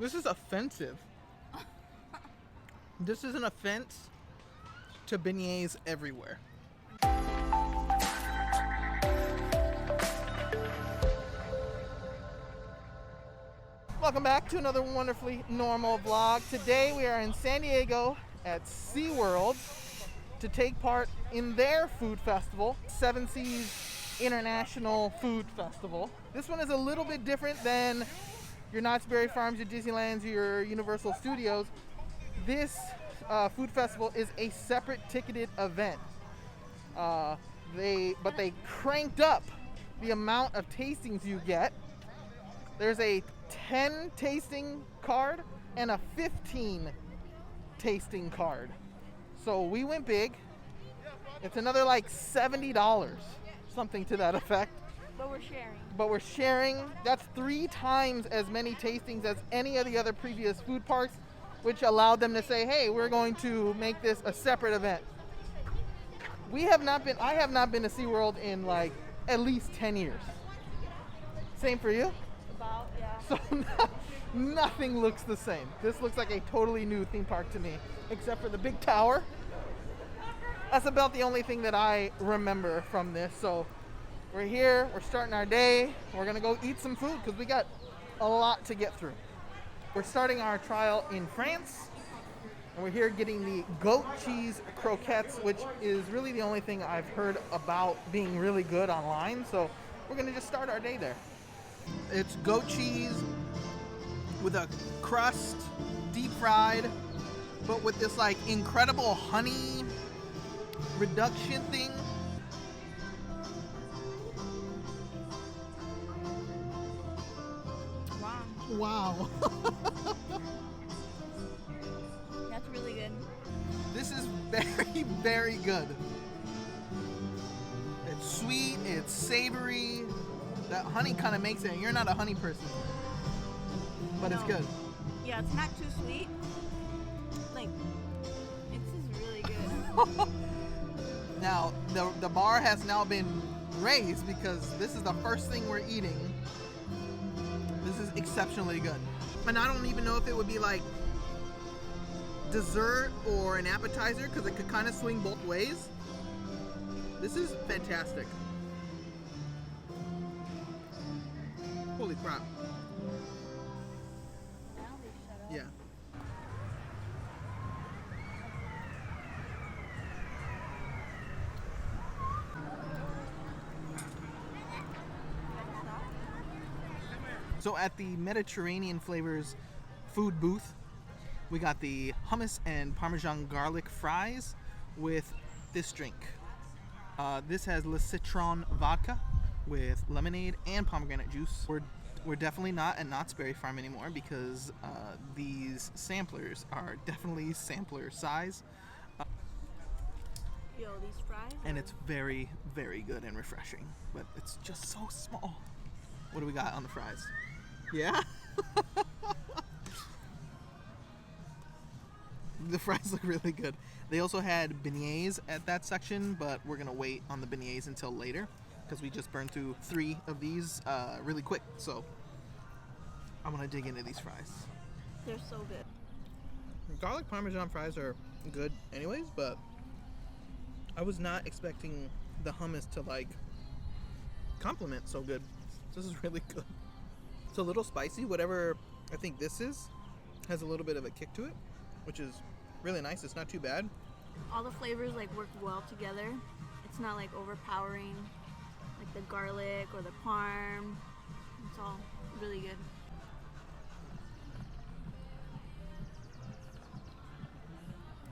This is offensive. This is an offense to beignets everywhere. Welcome back to another wonderfully normal vlog. Today we are in San Diego at SeaWorld to take part in their food festival, Seven Seas International Food Festival. This one is a little bit different than your Knott's Berry Farms, your Disneylands, your Universal Studios. This food festival is a separate ticketed event. They cranked up the amount of tastings you get. There's a 10 tasting card and a 15 tasting card. So we went big. It's another like $70, something to that effect. But we're sharing. That's 3 times as many tastings as any of the other previous food parks, which allowed them to say, hey, we're going to make this a separate event. I have not been to SeaWorld in like at least 10 years. Same for you? About, yeah. So nothing looks the same. This looks like a totally new theme park to me, except for the big tower. That's about the only thing that I remember from this. So we're here, we're starting our day. We're gonna go eat some food because we got a lot to get through. We're starting our trial in France, and we're here getting the goat cheese croquettes, which is really the only thing I've heard about being really good online. So we're gonna just start our day there. It's goat cheese with a crust, deep fried, but with this like incredible honey reduction thing. Wow. That's really good. This is very, very good. It's sweet, it's savory. That honey kind of makes it. You're not a honey person, but it's good. Yeah, it's not too sweet. Like, it's just really good. Now, the bar has now been raised because this is the first thing we're eating. This is exceptionally good. And I don't even know if it would be like dessert or an appetizer because it could kind of swing both ways. This is fantastic. Holy crap. Now they shut up. Yeah. So at the Mediterranean Flavors food booth, we got the hummus and Parmesan garlic fries with this drink. This has Le Citron vodka with lemonade and pomegranate juice. We're definitely not at Knott's Berry Farm anymore because these samplers are definitely sampler size. Yo, these fries. And it's very, very good and refreshing, but it's just so small. What do we got on the fries? Yeah? The fries look really good. They also had beignets at that section, but we're gonna wait on the beignets until later because we just burned through 3 of these really quick. So I'm gonna dig into these fries. They're so good. Garlic Parmesan fries are good anyways, but I was not expecting the hummus to like complement so good. This is really good. It's a little spicy. Whatever I think this is has a little bit of a kick to it, which is really nice. It's not too bad. All the flavors like work well together. It's not like overpowering, like the garlic or the parm. It's all really good.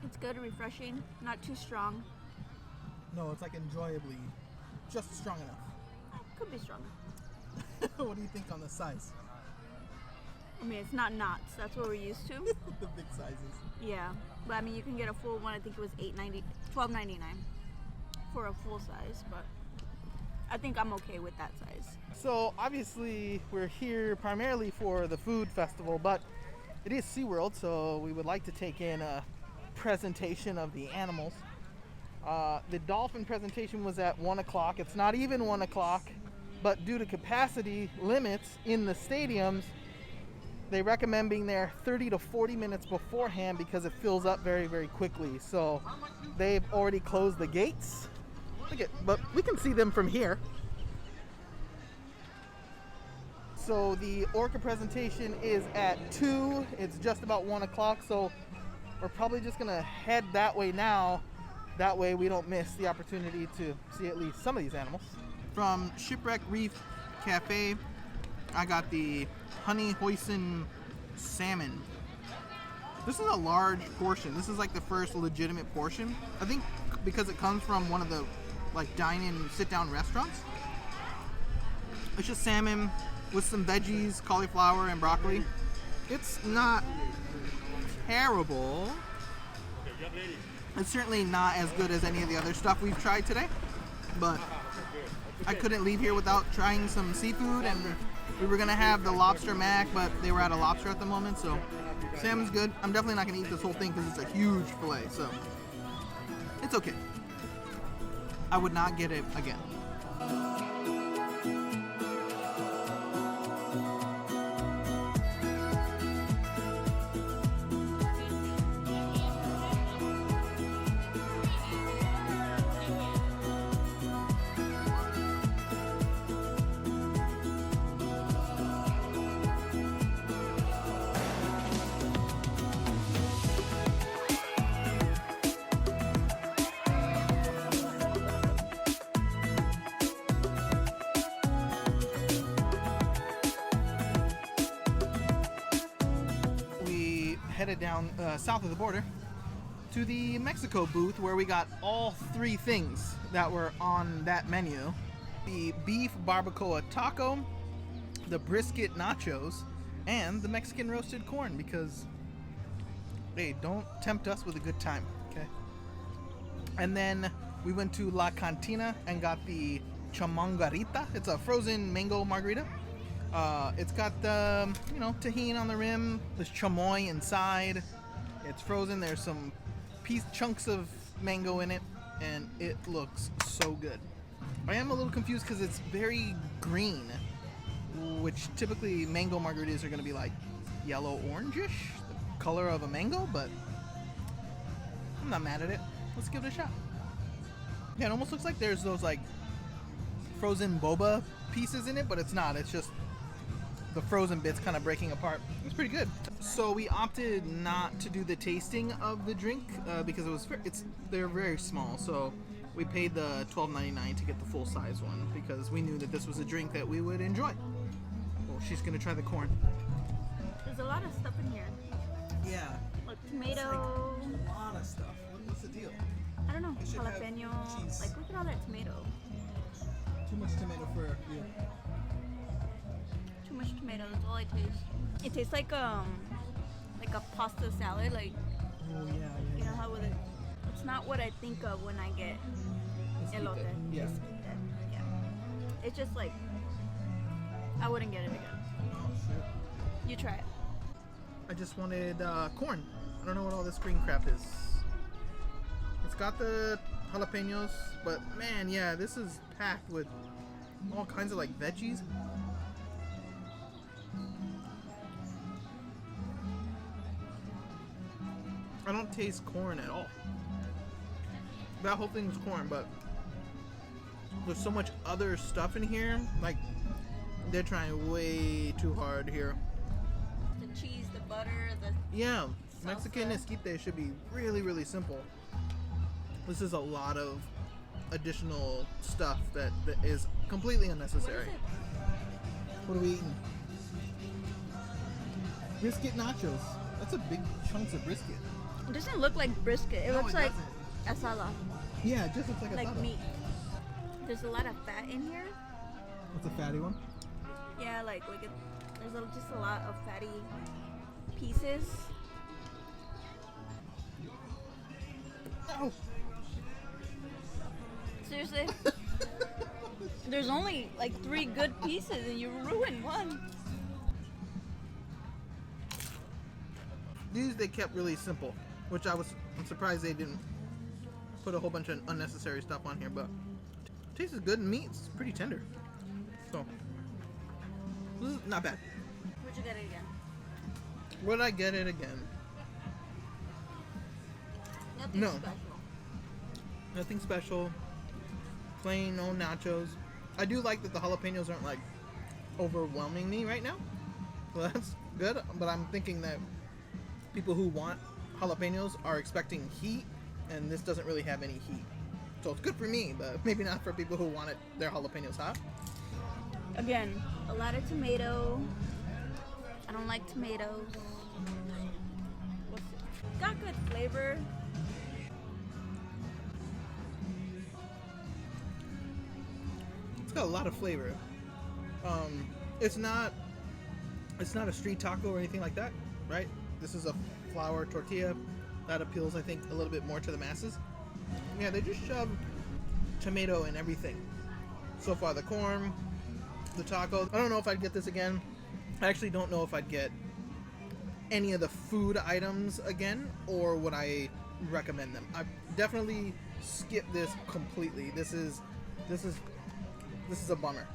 It's good and refreshing, not too strong. No, it's like enjoyably just strong enough. Could be stronger. What do you think on the size? I mean, it's not Knott's. That's what we're used to. The big sizes. Yeah, but I mean, you can get a full one. I think it was $12.99 for a full size, but I think I'm okay with that size. So obviously we're here primarily for the food festival, but it is SeaWorld, so we would like to take in a presentation of the animals. The dolphin presentation was at 1 o'clock. It's not even 1 o'clock, but due to capacity limits in the stadiums, They recommend being there 30 to 40 minutes beforehand because it fills up very, very quickly. So they've already closed the gates. But we can see them from here. So the orca presentation is at 2. It's just about 1 o'clock. So we're probably just going to head that way now. That way we don't miss the opportunity to see at least some of these animals. From Shipwreck Reef Cafe, I got the honey hoisin salmon. This is a large portion. This is like the first legitimate portion. I think because it comes from one of the like dine-in, sit-down restaurants. It's just salmon with some veggies, cauliflower, and broccoli. It's not terrible. It's certainly not as good as any of the other stuff we've tried today, but I couldn't leave here without trying some seafood, and we were gonna have the lobster mac, but they were out of lobster at the moment, so salmon's good. I'm definitely not gonna eat this whole thing because it's a huge fillet, so it's okay. I would not get it again. Headed down south of the border to the Mexico booth where we got all 3 things that were on that menu. The beef barbacoa taco, the brisket nachos, and the Mexican roasted corn because, hey, don't tempt us with a good time, okay? And then we went to La Cantina and got the Chamongarita. It's a frozen mango margarita. It's got the, tahini on the rim. There's chamoy inside. It's frozen. There's some chunks of mango in it, and it looks so good. I am a little confused because it's very green, which typically mango margaritas are going to be like yellow-orangish, the color of a mango, but I'm not mad at it. Let's give it a shot. Yeah, it almost looks like there's those like frozen boba pieces in it, but it's not. It's just the frozen bits kind of breaking apart. It's pretty good. So we opted not to do the tasting of the drink because they're very small. So we paid the $12.99 to get the full size one because we knew that this was a drink that we would enjoy. Well, she's gonna try the corn. There's a lot of stuff in here. Yeah. Like tomato. Like a lot of stuff. What's the deal? I don't know. Jalapeno. Like look at all that tomato. Too much tomato for you. Too much tomato. That's all I taste. It tastes like a pasta salad. Like you know how with it. It's not what I think of when I get elote. Yeah. Yeah. It's just like I wouldn't get it again. Oh shit. You try it. I just wanted corn. I don't know what all this green crap is. It's got the jalapenos, but man, yeah, this is packed with all kinds of like veggies. I don't taste corn at all. That whole thing is corn, but there's so much other stuff in here. Like, they're trying way too hard here. The cheese, the butter, the yeah, salsa. Mexican esquite should be really, really simple. This is a lot of additional stuff that is completely unnecessary. What are we eating? Brisket nachos. That's a big chunks of brisket. It doesn't look like brisket. It looks like asada. Yeah, it just looks like Like meat. There's a lot of fat in here. That's a fatty one? Yeah, there's just a lot of fatty pieces. Oh. Seriously? There's only like 3 good pieces and you ruined one. These they kept really simple, which I'm surprised they didn't put a whole bunch of unnecessary stuff on here, but tastes is good and meat's pretty tender. So this is not bad. Where'd you get it again? Would I get it again? Nothing No. special. Nothing special. Plain old nachos. I do like that the jalapenos aren't like overwhelming me right now. So that's good. But I'm thinking that people who want jalapenos are expecting heat, and this doesn't really have any heat. So it's good for me, but maybe not for people who want it their jalapenos hot. Again, a lot of tomato. I don't like tomatoes. Got good flavor. It's got a lot of flavor. It's not a street taco or anything like that, right? This is a flour tortilla that appeals, I think, a little bit more to the masses. Yeah, they just shove tomato in everything. So far, the corn, the taco. I don't know if I'd get this again. I actually don't know if I'd get any of the food items again, or would I recommend them. I definitely skip this completely. This is a bummer.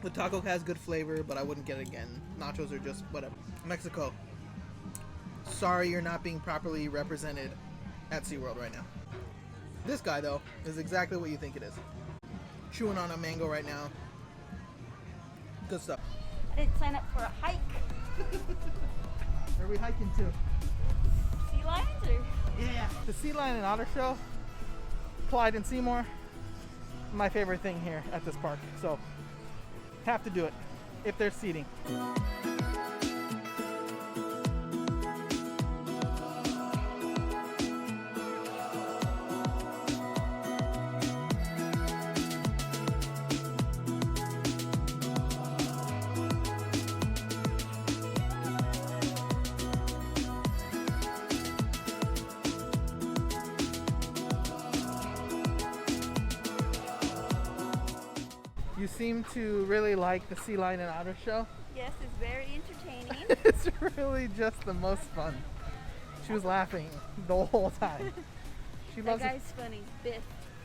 The taco has good flavor, but I wouldn't get it again. Nachos are just whatever. Mexico. Sorry you're not being properly represented at SeaWorld right now. This guy, though, is exactly what you think it is. Chewing on a mango right now. Good stuff. I didn't sign up for a hike. Where are we hiking to? Sea lions or? Yeah. The Sea Lion and Otter Show, Clyde and Seymour, my favorite thing here at this park. So, have to do it if there's seating. You seem to really like the Sea Lion and Otter Show. Yes, it's very entertaining. It's really just the most fun. She was laughing the whole time. She That loves it. guy's funny. Biff.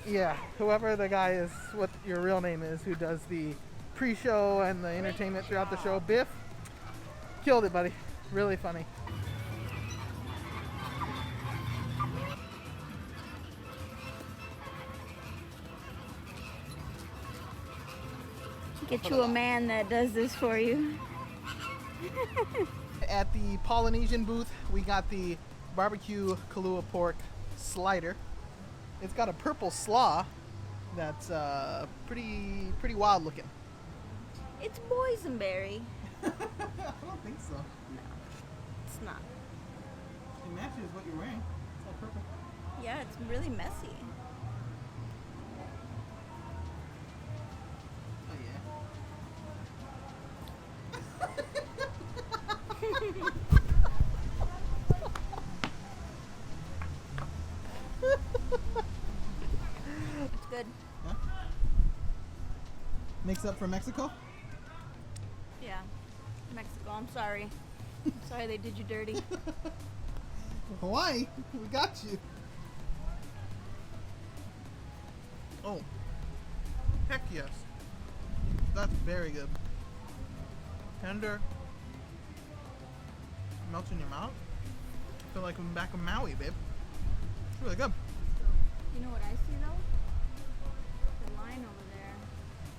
Yeah, whoever the guy is, what your real name is, who does the pre-show and the entertainment throughout the show, Biff, killed it, buddy. Really funny. Get you a man that does this for you. At the Polynesian booth, we got the barbecue Kahlua pork slider. It's got a purple slaw that's pretty wild looking. It's boysenberry. I don't think so. No, it's not. It matches what you're wearing. It's all purple. Yeah, it's really messy. Oh yeah. It's good. Yeah. Makes up for Mexico? Yeah. Mexico, I'm sorry. I'm sorry they did you dirty. Hawaii, we got you. Oh, heck yes. That's very good. Tender. Melts in your mouth. I feel like I'm back in Maui, babe. It's really good. You know what I see though? The line over there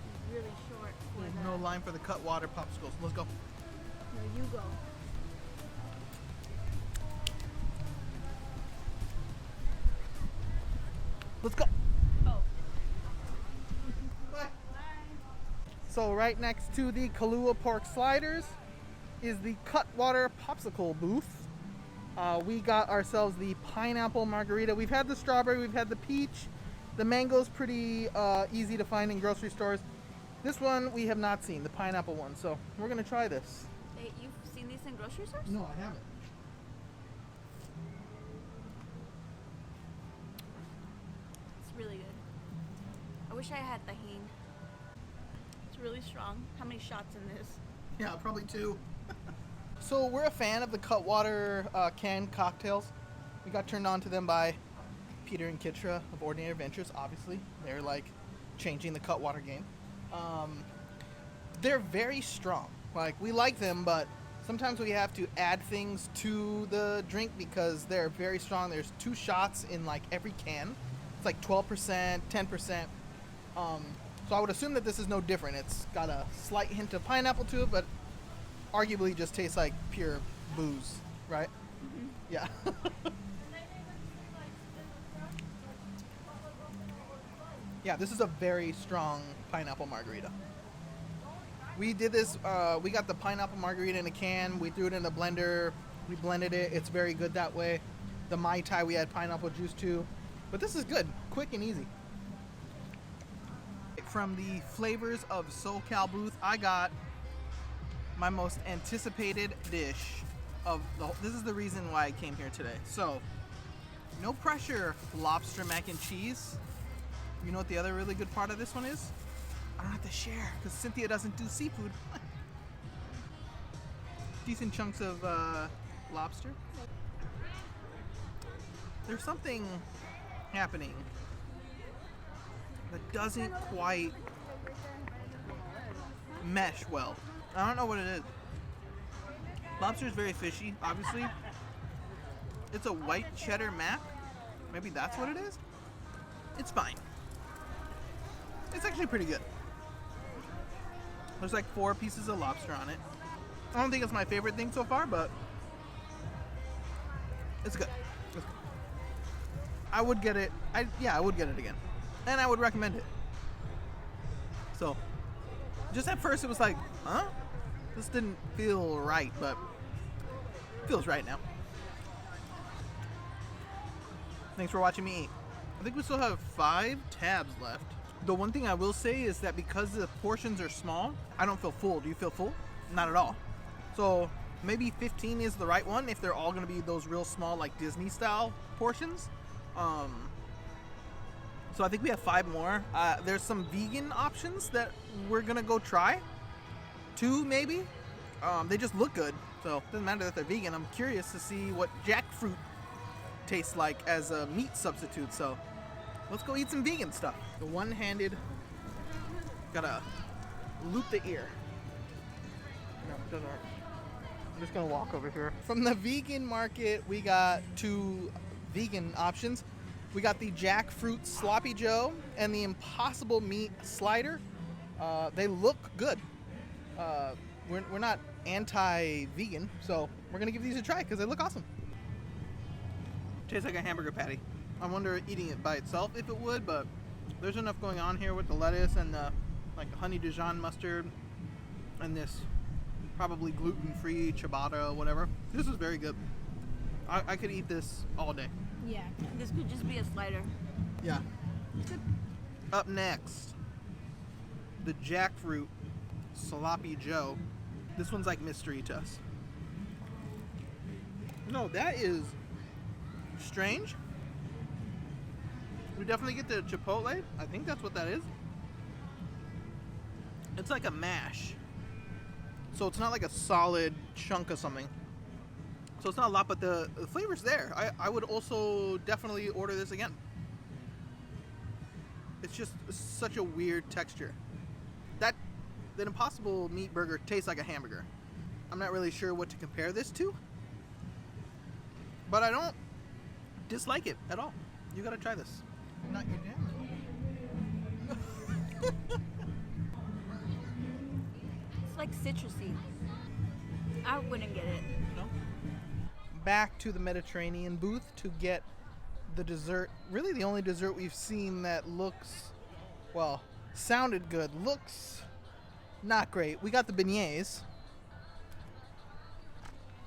is really short for There's the... no line for the cut water popsicles. Let's go. No, you go. Let's go. Oh. Bye. So right next to the Kahlua pork sliders is the Cutwater popsicle booth. We got ourselves the pineapple margarita. We've had the strawberry, we've had the peach. The mango's pretty easy to find in grocery stores. This one we have not seen, the pineapple one. So we're gonna try this. Hey, you've seen these in grocery stores? No, I haven't. It's really good. I wish I had tahini. It's really strong. How many shots in this? Yeah, probably 2. So we're a fan of the Cutwater canned cocktails. We got turned on to them by Peter and Kitra of Ordinary Adventures, obviously. They're like changing the Cutwater game. They're very strong. Like, we like them, but Sometimes we have to add things to the drink because they're very strong. There's 2 shots in like every can. It's like 12%, 10%. So I would assume that this is no different. It's got a slight hint of pineapple to it, but arguably just tastes like pure booze, right? Mm-hmm. Yeah. Yeah, this is a very strong pineapple margarita. We did this, we got the pineapple margarita in a can, we threw it in the blender, we blended it, it's very good that way. The Mai Tai we had pineapple juice too, but this is good, quick and easy. From the Flavors of SoCal booth, I got my most anticipated dish of this is the reason why I came here today. So, no pressure lobster mac and cheese. You know what the other really good part of this one is? I don't have to share because Cynthia doesn't do seafood. Decent chunks of lobster. There's something happening that doesn't quite mesh well. I don't know what it is. Lobster is very fishy, obviously. It's a white cheddar mac. Maybe that's what it is? It's fine. It's actually pretty good. There's like 4 pieces of lobster on it. I don't think it's my favorite thing so far, but it's good. It's good. I would get it. I would get it again. And I would recommend it. So, just at first it was like, huh? This didn't feel right, but it feels right now. Thanks for watching me eat. I think we still have 5 tabs left. The one thing I will say is that because the portions are small, I don't feel full. Do you feel full? Not at all. So maybe 15 is the right one if they're all going to be those real small, like Disney style portions. So I think we have 5 more. There's some vegan options that we're going to go try. 2 maybe. They just look good. So it doesn't matter that they're vegan. I'm curious to see what jackfruit tastes like as a meat substitute. So let's go eat some vegan stuff. The one-handed, gotta loop the ear. No, it doesn't work. I'm just gonna walk over here. From the vegan market, we got 2 vegan options. We got the Jackfruit Sloppy Joe and the Impossible Meat Slider. They look good. We're not anti-vegan, so we're gonna give these a try because they look awesome. Tastes like a hamburger patty. I wonder eating it by itself if it would, but there's enough going on here with the lettuce and the like honey Dijon mustard and this probably gluten-free ciabatta, whatever. This is very good. I could eat this all day. Yeah, this could just be a slider. Yeah. Up next, the Jackfruit Sloppy Joe. This one's like mystery to us. No, that is strange. We definitely get the chipotle. I think that's what that is. It's like a mash. So it's not like a solid chunk of something. So it's not a lot, but the flavor's there. I would also definitely order this again. It's just such a weird texture. That Impossible Meat Burger tastes like a hamburger. I'm not really sure what to compare this to. But I don't dislike it at all. You gotta try this. Not your jam. It's like citrusy. I wouldn't get it. No. Back to the Mediterranean booth to get the dessert. Really the only dessert we've seen that looks, well, sounded good. Looks not great. We got the beignets.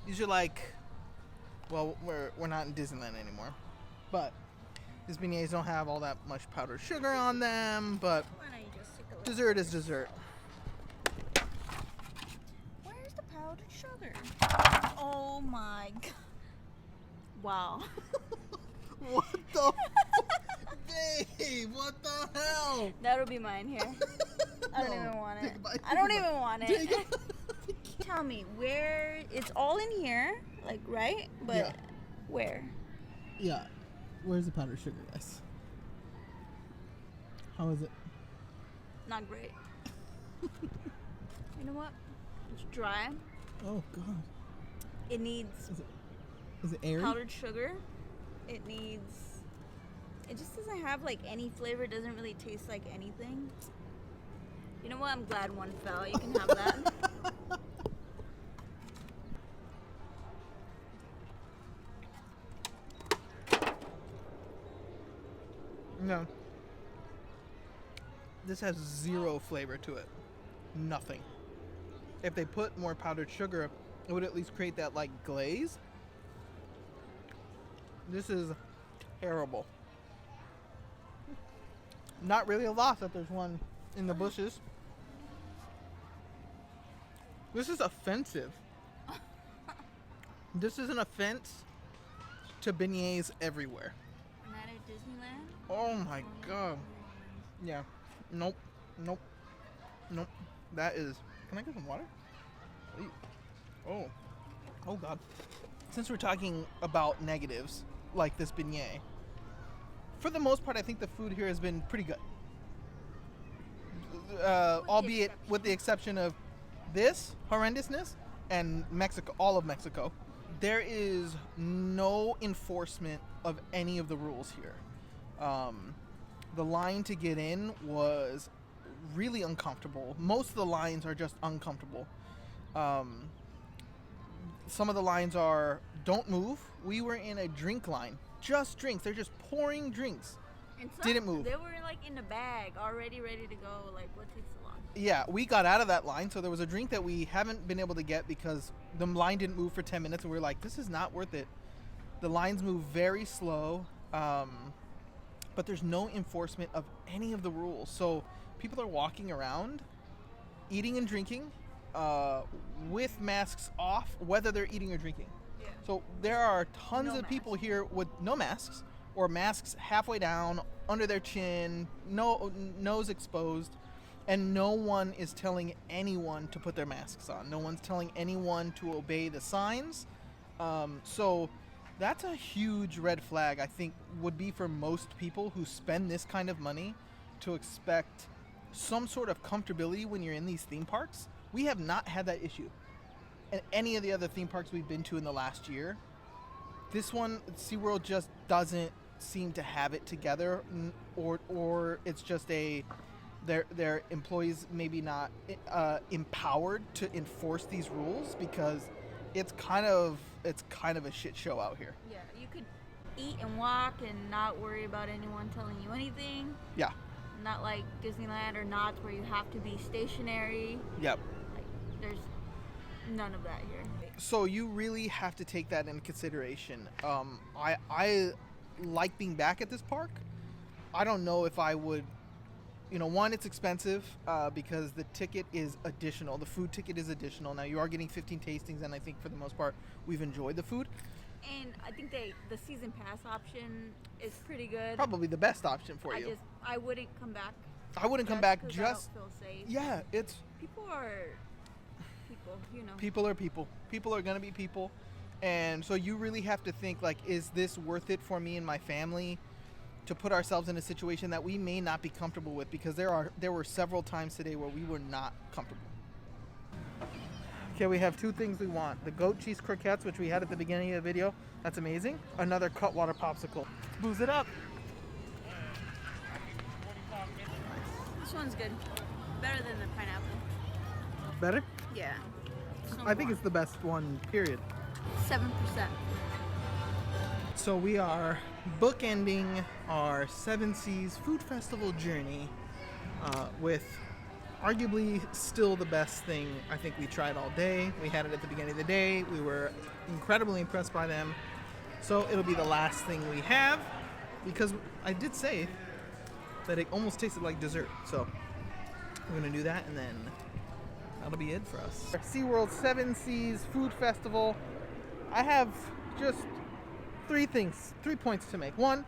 These are like, well, we're not in Disneyland anymore, but these beignets don't have all that much powdered sugar on them, but dessert is dessert. Where's the powdered sugar? Oh my god. Wow. What the Babe, what the hell? That'll be mine here. I don't even want it. I don't even want it. Tell me, where, it's all in here, like, right? But yeah. Where? Yeah. Where's the powdered sugar, guys? How is it? Not great. You know what? It's dry. Oh God. It needs Is it airy? powdered sugar. It just doesn't have like any flavor. It doesn't really taste like anything. You know what? I'm glad one fell. You can have that. No. This has zero flavor to it. Nothing. If they put more powdered sugar, it would at least create that like glaze. This is terrible. Not really a loss that there's one in the bushes. This is offensive. This is an offense to beignets everywhere. Not at Disneyland? Oh my God. Yeah. Nope. Nope. Nope. That is... Can I get some water? Ew. Oh. Oh God. Since we're talking about negatives, like this beignet, for the most part, I think the food here has been pretty good. Albeit with the exception of this horrendousness and Mexico, all of Mexico. There is no enforcement of any of the rules here. The line to get in was really uncomfortable. Most of the lines are just uncomfortable. Some of the lines are don't move. We were in a drink line. Just drinks. They're just pouring drinks. And Didn't move. They were like in the bag, already ready to go. Like, what takes so long? Yeah, we got out of that line, so there was a drink that we haven't been able to get because the line didn't move for 10 minutes, and we were like, this is not worth it. The lines move very slow, but there's no enforcement of any of the rules. So people are walking around, eating and drinking, with masks off, whether they're eating or drinking. Yeah. So there are tons No of people masks. here with no masks, or masks halfway down, under their chin, no nose exposed, and no one is telling anyone to put their masks on. No one's telling anyone to obey the signs. So that's a huge red flag, I think, would be for most people who spend this kind of money to expect some sort of comfortability when you're in these theme parks. We have not had that issue in any of the other theme parks we've been to in the last year. This one, SeaWorld, just doesn't seem to have it together, or it's just their employees maybe not empowered to enforce these rules, because it's kind of a shit show out here. Yeah, you could eat and walk and not worry about anyone telling you anything. Yeah. Not like Disneyland or Knott's where you have to be stationary. Yep. Like, there's none of that here. So you really have to take that into consideration. I like being back at this park. I don't know if I would, one, it's expensive because the ticket is additional. The food ticket is additional. Now you are getting 15 tastings, and I think for the most part we've enjoyed the food. And I think the season pass option is pretty good. Probably the best option for you. I wouldn't come back. I wouldn't come back 'cause just. I don't feel safe. Yeah, it's. People are people, People are people. People are gonna be people, and so you really have to think, like, is this worth it for me and my family to put ourselves in a situation that we may not be comfortable with? Because there were several times today where we were not comfortable. Okay, we have two things we want. The goat cheese croquettes, which we had at the beginning of the video. That's amazing. Another cutwater popsicle. Booze it up. This one's good. Better than the pineapple. Better? Yeah. I think it's the best one, period. 7%. So we are bookending our Seven Seas Food Festival journey with arguably still the best thing I think we tried all day. We had it at the beginning of the day. We were incredibly impressed by them. So it'll be the last thing we have, because I did say that it almost tasted like dessert. So we're going to do that, and then that'll be it for us. SeaWorld Seven Seas Food Festival. I have just 3 points to make. 1,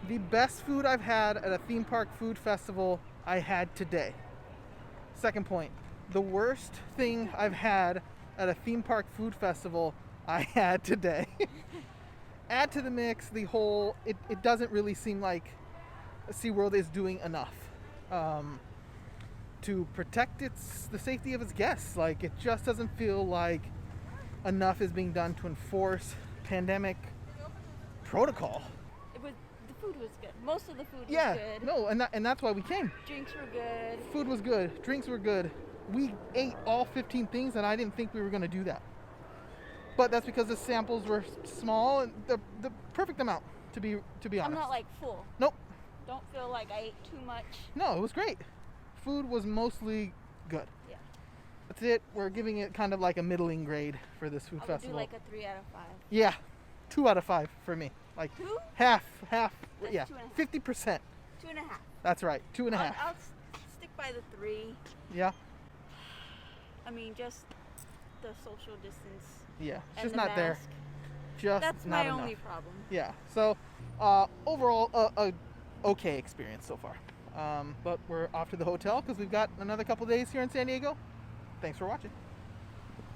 the best food I've had at a theme park food festival I had today. 2nd point, the worst thing I've had at a theme park food festival I had today. Add to the mix the whole, it doesn't really seem like SeaWorld is doing enough to protect the safety of its guests. Like, it just doesn't feel like enough is being done to enforce pandemic protocol. The food was good. Most of the food was good. No, and that's why we came. Drinks were good. Food was good. Drinks were good. We ate all 15 things, and I didn't think we were going to do that. But that's because the samples were small and the perfect amount, to be honest. I'm not like full. Nope. Don't feel like I ate too much. No, it was great. Food was mostly good. Yeah. That's it. We're giving it kind of like a middling grade for this food I would festival. do like a 3 out of 5. Yeah, 2 out of 5 for me. Like 2? half. That's Yeah, 2.5. 50%. 2.5. That's right, 2.5. I'll stick by the 3. Yeah, I mean, just the social distance. yeah. It's And just the not there. mask. Just That's not my enough. only problem. Yeah. So overall, a okay experience so far. But we're off to the hotel because we've got another couple days here in San Diego. Thanks for watching.